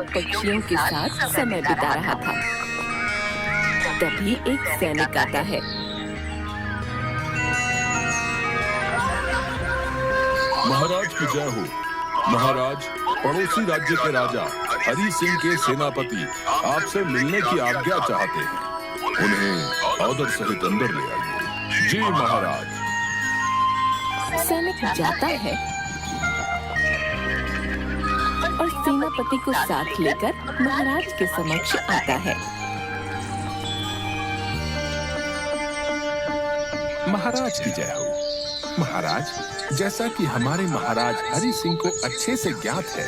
पक्षियों के साथ समय बिता रहा था। तभी एक सैनिक आता है। महाराज की जय हो। महाराज, पड़ोसी राज्य के राजा हरि सिंह के सेनापति आपसे मिलने की आज्ञा चाहते हैं। उन्हें आदर सहित अंदर ले आइए। जी महाराज। सैनिक जाता है और सेनापति को साथ लेकर महाराज के समक्ष आता है। महाराज की जय हो। महाराज, जैसा कि हमारे महाराज हरि सिंह को अच्छे से ज्ञात है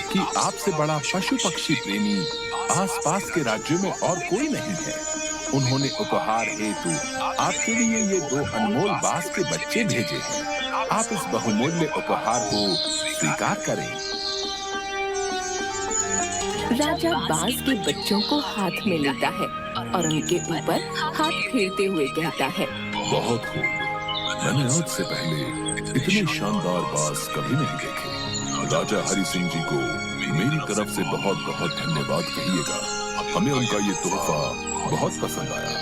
कि आपसे बड़ा पशु पक्षी प्रेमी आसपास के राज्यों में और कोई नहीं है, उन्होंने उपहार हेतु आपके लिए ये 2 अनमोल बांस के बच्चे भेजे हैं। आप इस बहुमूल्य उपहार को स्वीकार करें। राजा बांस के बच्चों को हाथ में लेता है और उनके ऊपर हाथ फेरते हुए कहता है, बहुत खूब। मैंने आज से पहले इतने शानदार बांस कभी नहीं देखे। राजा हरि सिंह जी को मेरी तरफ से बहुत बहुत धन्यवाद कहिएगा। हमें उनका ये तोहफा बहुत पसंद आया।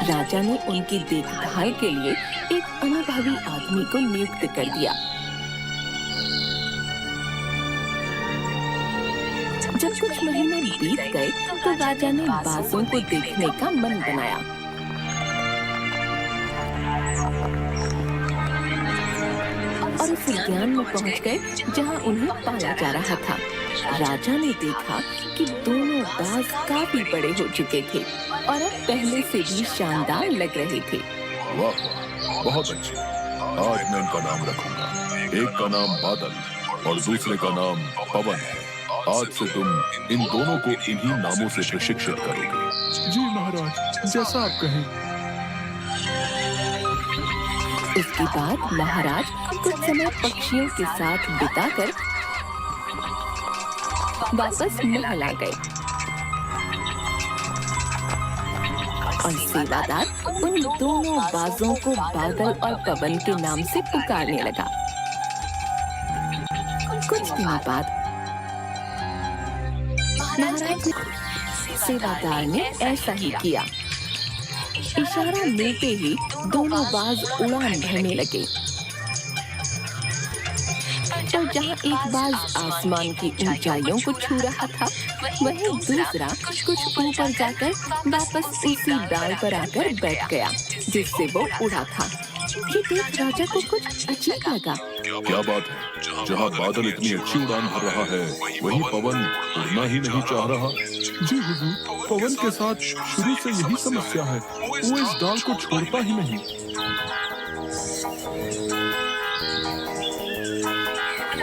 राजा ने उनकी देखभाल के लिए एक अनुभवी आदमी को नियुक्त कर दिया। जब कुछ महीने बीत गए तो राजा ने बाजों को देखने का मन बनाया। और उस उद्यान में पहुंच गए जहां उन्हें पाला जा रहा था। राजा ने देखा कि दोनों बाज काफी बड़े हो चुके थे और अब पहले से भी शानदार लग रहे थे। वाह, बहुत अच्छे। आज मैं इनका नाम रखूंगा। एक का नाम बादल और दूसरे का नाम पवन है। आज से तुम इन दोनों को इन्हीं नामों से प्रशिक्षित करोगे। जी महाराज, जैसा आप कहें। इसके बाद महाराज कुछ समय पक्षियों के साथ बिताकर वापस महल आ गए और सेवादार उन दोनों बाजों को बादल और पवन के नाम से पुकारने लगा। कुछ दिनों बाद महाराज सेवादार ने ऐसा ही किया। इशारा मिलते ही दोनों बाज उड़ान भरने लगे। तो जहाँ एक बाज आसमान की ऊंचाइयों को छू रहा था, वहीं दूसरा कुछ ऊपर जाकर वापस उसी डाल पर आकर बैठ गया जिससे वो उड़ा था। ये देख राजा को कुछ अजीब लगा। क्या बात है, जहाँ बादल इतनी अच्छी उड़ान भर रहा है वहीं पवन उड़ना ही नहीं चाह रहा। जी हुजूर, पवन के साथ शुरू से यही समस्या है। वो इस डाल को छोड़ता ही नहीं।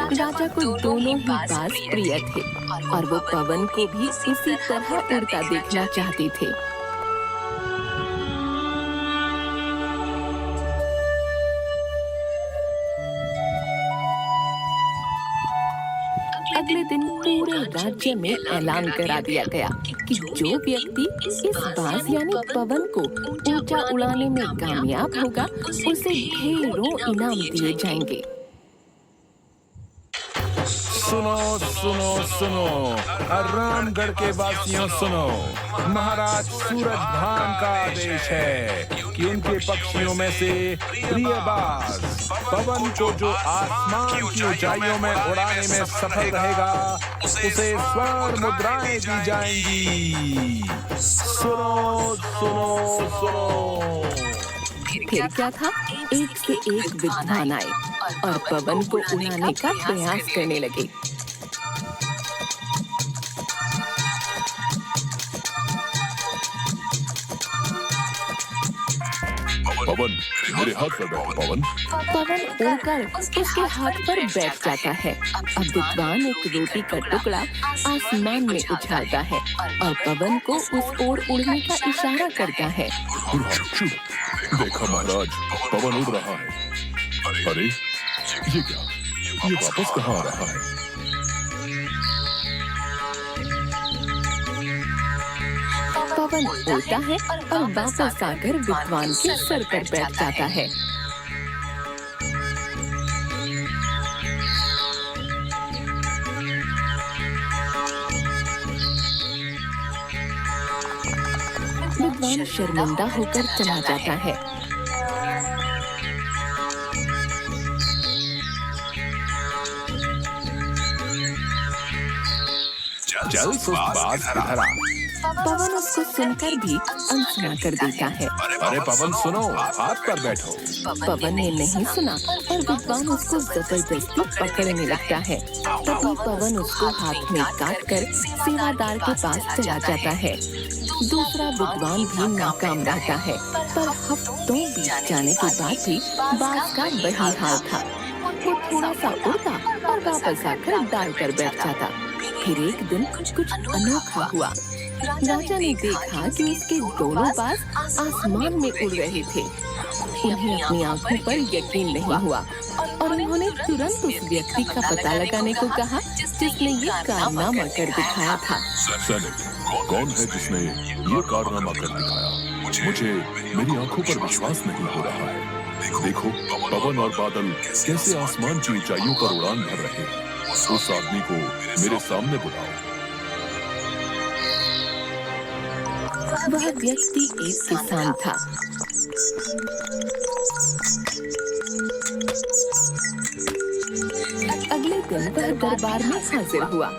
राजा को दोनों ही बाज प्रिय थे और वो पवन को भी इसी तरह उड़ता देखना चाहते थे। अगले दिन पूरे राज्य में ऐलान करा दिया गया कि जो व्यक्ति इस बाज यानी पवन को ऊंचा उड़ाने में कामयाब होगा, उसे ढेरों इनाम दिए जाएंगे। सुनो सुनो सुनो, रामगढ़ के वासियों सुनो। महाराज सूरजभान का आदेश है कि उनके पक्षियों में से प्रिय बाज पवन को जो आसमान की ऊंचाइयों में उड़ाने में सफल रहेगा, उसे स्वर्ण मुद्राएं दी जाएंगी। सुनो सुनो सुनो। फिर क्या था, एक से एक विद्वान आए और पवन को उड़ाने का प्रयास करने लगे। पवन, मेरे हाथ पर बैठ। पवन पवन उड़कर उसके हाथ पर बैठ जाता है। अब विद्वान एक रोटी का टुकड़ा आसमान में उछालता है और पवन को उस ओर उड़ने का इशारा करता है। देखा महाराज, पवन उड़ रहा है। अरे ये क्या, ये वापस कहाँ आ रहा है? पवन उड़ता है और वापस आकर विद्वान के सर पर बैठ जाता है। विद्वान शर्मिंदा होकर चला जाता है। चल सुस्त बाज इधर आ। पवन उसको सुनकर भी अनसुना कर देता है। अरे पवन सुनो, हाथ पर बैठो। पवन ने नहीं सुना और विद्वान उसको जबरदस्ती पकड़ने लगता है। तभी पवन उसको हाथ में काट कर सेवादार के पास चला जाता है। दूसरा विद्वान भी नाकाम रहता है, पर हफ्तों बीत जाने के बाद भी बाज का वही हाल था। वो थोड़ा सा उड़ता और वापस आकर डाल कर बैठ जाता। फिर एक दिन कुछ अनोखा हुआ। राजा ने देखा कि उसके दोनों बाज आसमान में उड़ रहे थे। उन्हें अपनी आंखों पर यकीन नहीं हुआ और उन्होंने तुरंत उस व्यक्ति का पता लगाने को कहा जिसने ये कारनामा कर दिखाया था। सैनिक, कौन है जिसने ये कारनामा कर दिखाया? मुझे मेरी आंखों पर विश्वास नहीं हो रहा है। देखो, पवन और बादल कैसे आसमान की ऊंचाइयों पर उड़ान भर रहे हैं। उस आदमी को मेरे सामने बुलाओ। वह व्यक्ति एक किसान था। अगले दिन वह दरबार में हाजिर हुआ।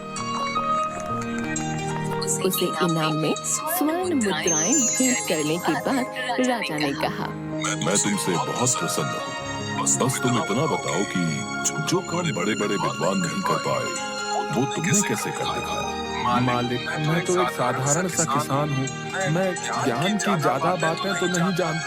उसे इनाम में स्वर्ण मुद्राएं भेंट करने के बाद राजा ने कहा, मैं तुमसे बहुत प्रसन्न हूँ। बस तुम इतना बताओ कि जो काम बड़े बड़े विद्वान नहीं कर पाए वो तुमने कैसे कर दिखाया? मालिक, मैं तो एक साधारण सा किसान हूँ। मैं ज्ञान की ज्यादा बातें तो नहीं जानता।